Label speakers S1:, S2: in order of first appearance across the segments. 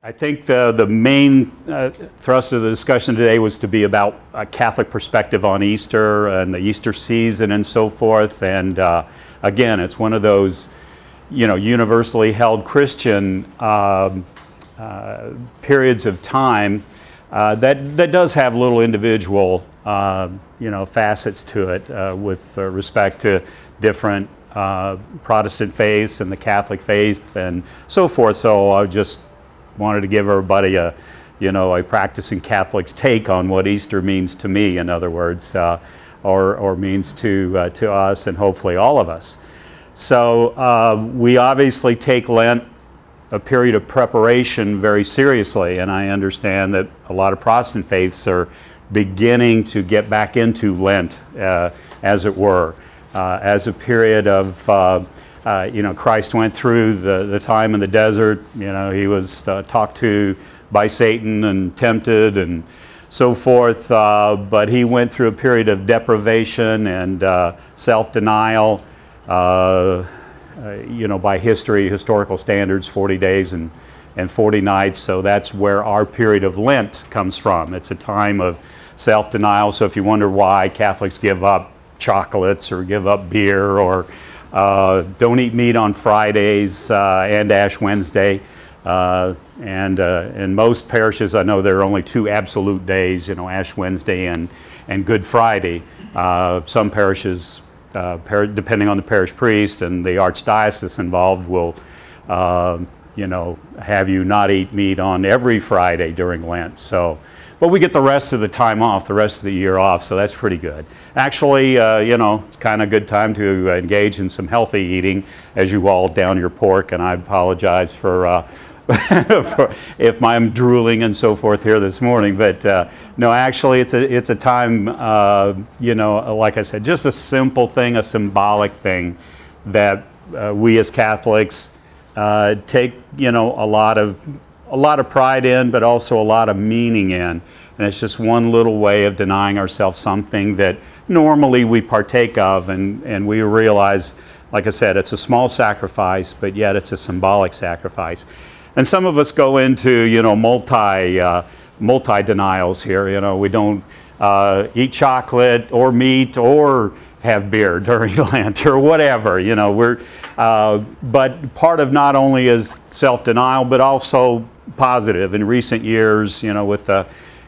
S1: I think the main thrust of the discussion today was to be about a Catholic perspective on Easter and the Easter season and so forth. And again, it's one of those, universally held Christian periods of time that does have little individual, facets to it with respect to different Protestant faiths and the Catholic faith and so forth. So I just wanted to give everybody a practicing Catholic's take on what Easter means to me, in other words, or means to us and hopefully all of us. So we obviously take Lent, a period of preparation, very seriously, and I understand that a lot of Protestant faiths are beginning to get back into Lent, as it were, as a period of Christ went through the time in the desert. He was talked to by Satan and tempted and so forth, but he went through a period of deprivation and self-denial, by historical standards, 40 days and 40 nights. So that's where our period of Lent comes from. It's a time of self-denial. So if you wonder why Catholics give up chocolates or give up beer or don't eat meat on Fridays and Ash Wednesday. And in most parishes, I know there are only two absolute days, Ash Wednesday and Good Friday. Some parishes, depending on the parish priest and the archdiocese involved, will, have you not eat meat on every Friday during Lent. So, but we get the rest of the time off, the rest of the year off, so that's pretty good. Actually, it's kind of a good time to engage in some healthy eating as you all down your pork, and I apologize for, if I'm drooling and so forth here this morning. But no, actually, it's a time, like I said, just a simple thing, a symbolic thing that we as Catholics take, a lot of pride in, but also a lot of meaning in. And it's just one little way of denying ourselves something that normally we partake of, and we realize, like I said, it's a small sacrifice, but yet it's a symbolic sacrifice. And some of us go into, multi-denials here. We don't eat chocolate or meat or have beer during Lent or whatever. But part of not only is self-denial, but also positive. In recent years, with the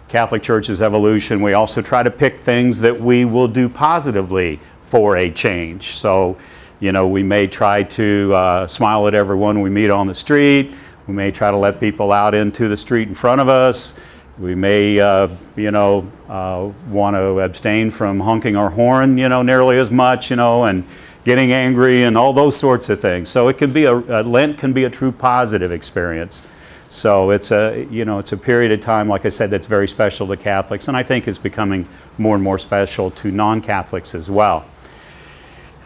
S1: Catholic Church's evolution, we also try to pick things that we will do positively for a change. So, we may try to smile at everyone we meet on the street. We may try to let people out into the street in front of us. We may, want to abstain from honking our horn, nearly as much, and getting angry and all those sorts of things. So it can be Lent can be a true positive experience. So it's a period of time, like I said, that's very special to Catholics, and I think is becoming more and more special to non-Catholics as well.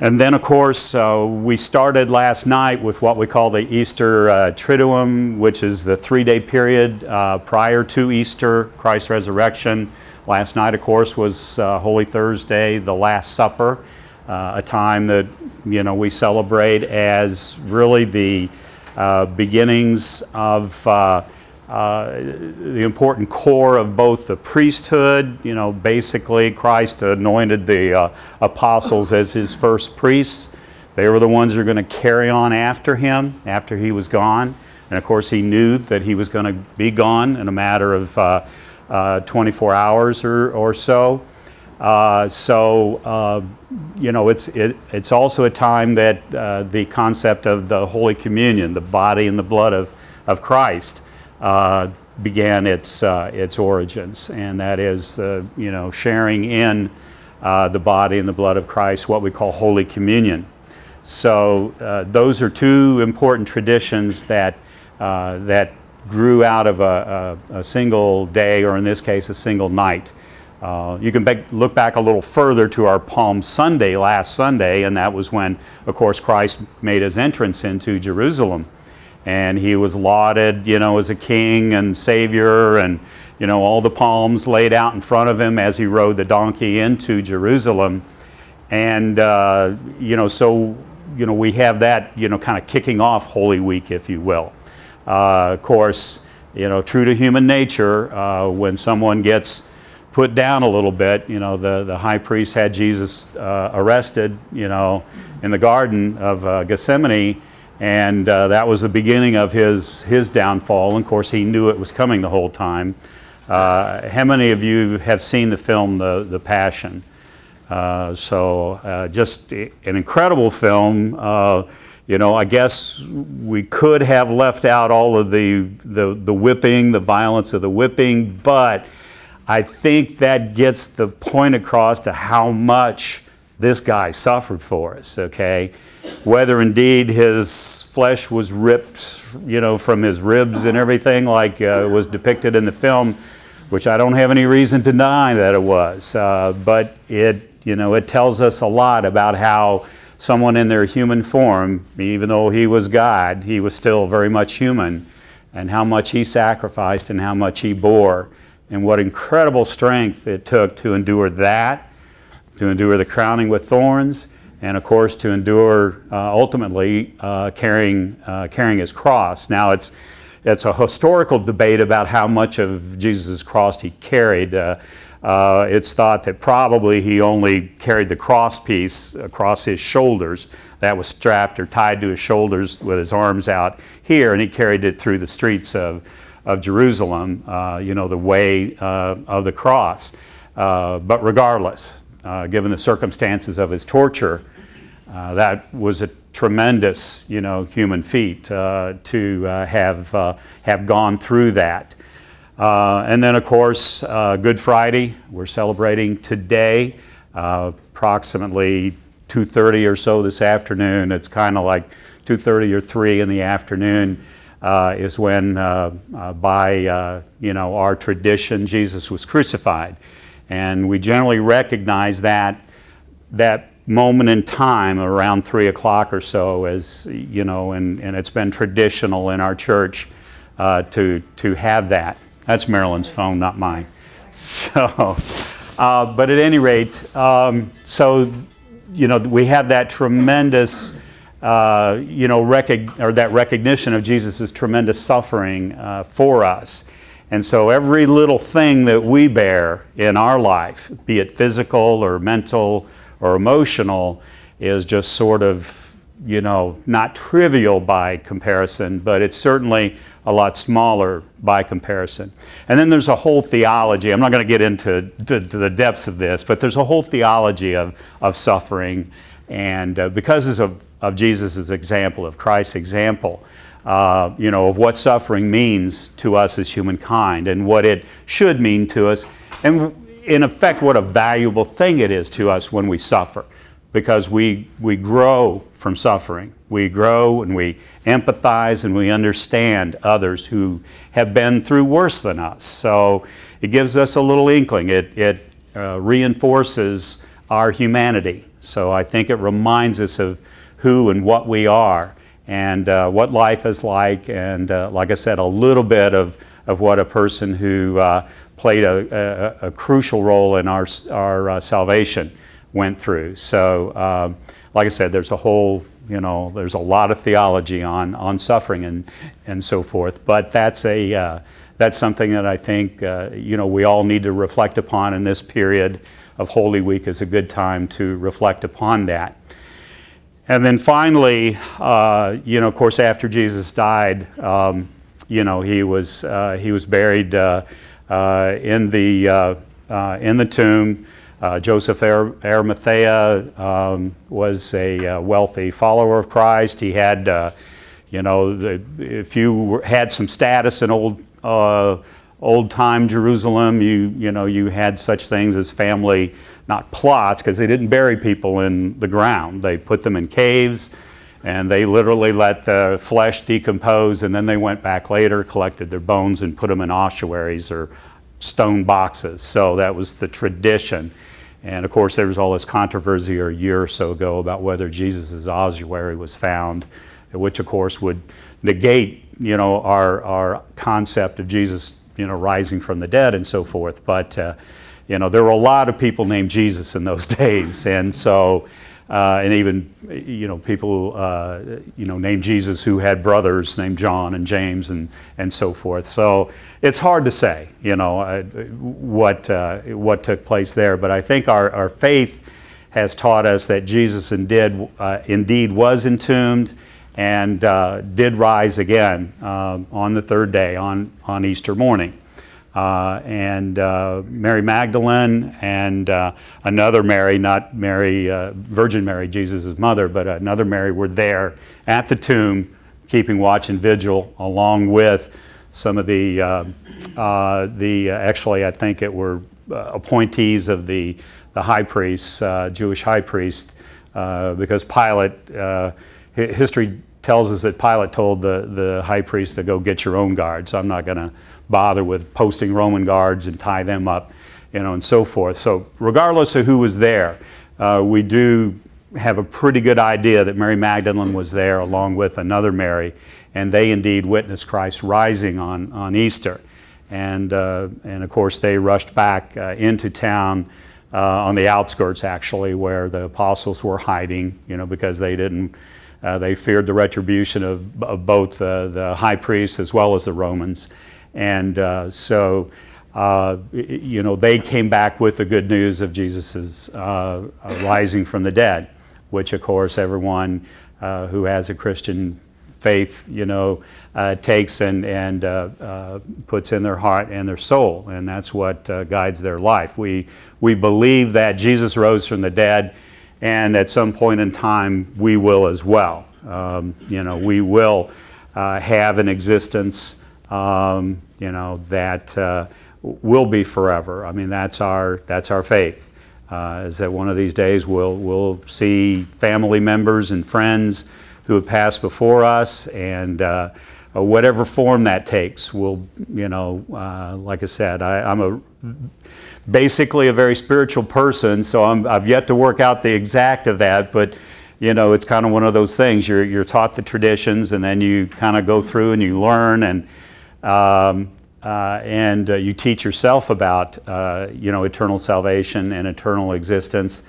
S1: And then, of course, we started last night with what we call the Easter Triduum, which is the 3-day period prior to Easter, Christ's resurrection. Last night, of course, was Holy Thursday, the Last Supper, a time that we celebrate as really the beginnings of the important core of both the priesthood. Basically Christ anointed the apostles as his first priests. They were the ones who are going to carry on after him, after he was gone. And of course he knew that he was going to be gone in a matter of 24 hours or so. It's also a time that the concept of the Holy Communion, the body and the blood of Christ, began its origins, and that is sharing in the body and the blood of Christ, what we call Holy Communion. So those are two important traditions that grew out of a single day, or in this case a single night. You can look back a little further to our Palm Sunday, last Sunday, and that was when, of course, Christ made his entrance into Jerusalem. And he was lauded, as a king and savior, and, all the palms laid out in front of him as he rode the donkey into Jerusalem. And, we have that, kind of kicking off Holy Week, if you will. Of course, true to human nature, when someone gets put down a little bit, the high priest had Jesus arrested, in the Garden of Gethsemane, and that was the beginning of his downfall. And of course, he knew it was coming the whole time. How many of you have seen the film The Passion? Just an incredible film. I guess we could have left out all of the whipping, the violence of the whipping, but I think that gets the point across to how much this guy suffered for us, okay? Whether indeed his flesh was ripped, from his ribs and everything like was depicted in the film, which I don't have any reason to deny that it was, but it tells us a lot about how someone in their human form, even though he was God, he was still very much human, and how much he sacrificed and how much he bore, and what incredible strength it took to endure that, to endure the crowning with thorns, and of course to endure ultimately carrying his cross. Now it's a historical debate about how much of Jesus' cross he carried. It's thought that probably he only carried the cross piece across his shoulders. That was strapped or tied to his shoulders with his arms out here, and he carried it through the streets of Jerusalem, the way of the cross. But regardless, given the circumstances of his torture, that was a tremendous, human feat to have gone through that. And then, of course, Good Friday, we're celebrating today, approximately 2:30 or so this afternoon. It's kind of like 2:30 or 3 in the afternoon is when, by our tradition, Jesus was crucified. And we generally recognize that moment in time around 3 o'clock or so as, and it's been traditional in our church to have that. That's Marilyn's phone, not mine. So, but at any rate, we have that tremendous, that recognition of Jesus' tremendous suffering for us. And so every little thing that we bear in our life, be it physical or mental or emotional, is just sort of, not trivial by comparison, but it's certainly a lot smaller by comparison. And then there's a whole theology. I'm not going to get into the depths of this, but there's a whole theology of suffering. And because of Jesus' example, of Christ's example, of what suffering means to us as humankind and what it should mean to us, and in effect what a valuable thing it is to us when we suffer, because we grow from suffering. We grow and we empathize and we understand others who have been through worse than us. So it gives us a little inkling. It reinforces our humanity. So I think it reminds us of who and what we are, and what life is like, and like I said, a little bit of what a person who played a crucial role in our salvation went through. So like I said, there's a whole, there's a lot of theology on suffering and so forth, but that's something that I think we all need to reflect upon, in this period of Holy Week is a good time to reflect upon that. And then finally, of course, after Jesus died, he was buried in the tomb. Joseph Arimathea was a wealthy follower of Christ. He had, if you had some status in old-time Jerusalem, you had such things as family, not plots, because they didn't bury people in the ground. They put them in caves, and they literally let the flesh decompose, and then they went back later, collected their bones, and put them in ossuaries or stone boxes. So that was the tradition. And of course, there was all this controversy a year or so ago about whether Jesus' ossuary was found, which of course would negate, our concept of Jesus, rising from the dead and so forth. But, there were a lot of people named Jesus in those days. And so and even, people, named Jesus who had brothers named John and James and so forth. So it's hard to say, what took place there. But I think our faith has taught us that Jesus indeed was entombed and did rise again on the third day, on Easter morning. And Mary Magdalene and another Mary, not Mary, Virgin Mary, Jesus' mother, but another Mary were there at the tomb, keeping watch and vigil, along with some of the actually I think it were appointees of the high priest, Jewish high priest, because Pilate, history tells us that Pilate told the high priest to go get your own guards. So I'm not going to bother with posting Roman guards and tie them up, and so forth. So regardless of who was there, we do have a pretty good idea that Mary Magdalene was there along with another Mary, and they indeed witnessed Christ rising on Easter. And of course they rushed back into town, on the outskirts actually, where the apostles were hiding, because they didn't. They feared the retribution of both the high priests as well as the Romans. And so they came back with the good news of Jesus' rising from the dead, which of course everyone who has a Christian faith, takes and puts in their heart and their soul, and that's what guides their life. We believe that Jesus rose from the dead, and at some point in time we will as well. We will have an existence, that will be forever. I mean, that's our faith. Is that one of these days we'll see family members and friends who have passed before us, and whatever form that takes, will, like I said, I'm basically a very spiritual person, so I've yet to work out the exact of that, but it's kind of one of those things. You're taught the traditions, and then you kind of go through and you learn, and you teach yourself about eternal salvation and eternal existence,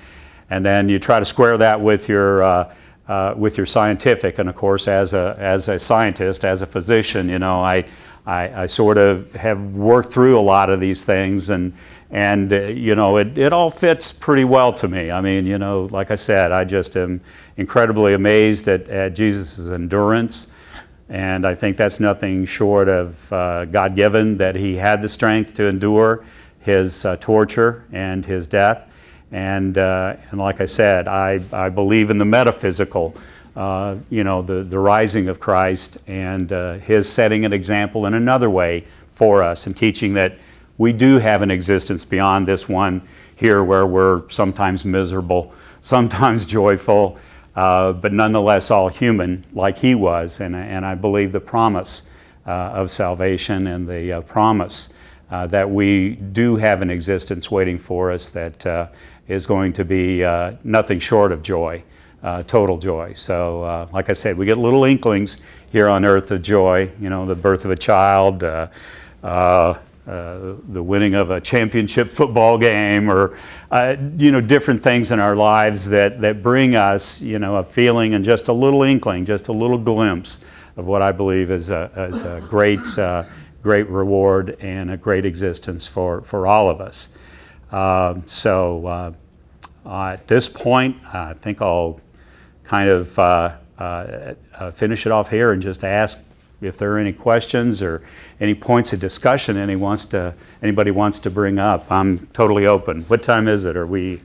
S1: and then you try to square that with your scientific. And of course, as a scientist, as a physician, I sort of have worked through a lot of these things, and it all fits pretty well to me. I mean, like I said, I just am incredibly amazed at Jesus' endurance, and I think that's nothing short of God-given, that he had the strength to endure his torture and his death. And like I said, I believe in the metaphysical, the rising of Christ, and his setting an example in another way for us, and teaching that we do have an existence beyond this one here, where we're sometimes miserable, sometimes joyful, but nonetheless all human like he was. And I believe the promise of salvation, and the promise that we do have an existence waiting for us that is going to be nothing short of joy, total joy. So like I said, we get little inklings here on earth of joy, the birth of a child, the winning of a championship football game, or different things in our lives that bring us a feeling and just a little inkling, just a little glimpse of what I believe is a great reward and a great existence for all of us. So at this point, I think I'll kind of finish it off here and just ask if there are any questions or any points of discussion anybody wants to bring up. I'm totally open. What time is it? Are we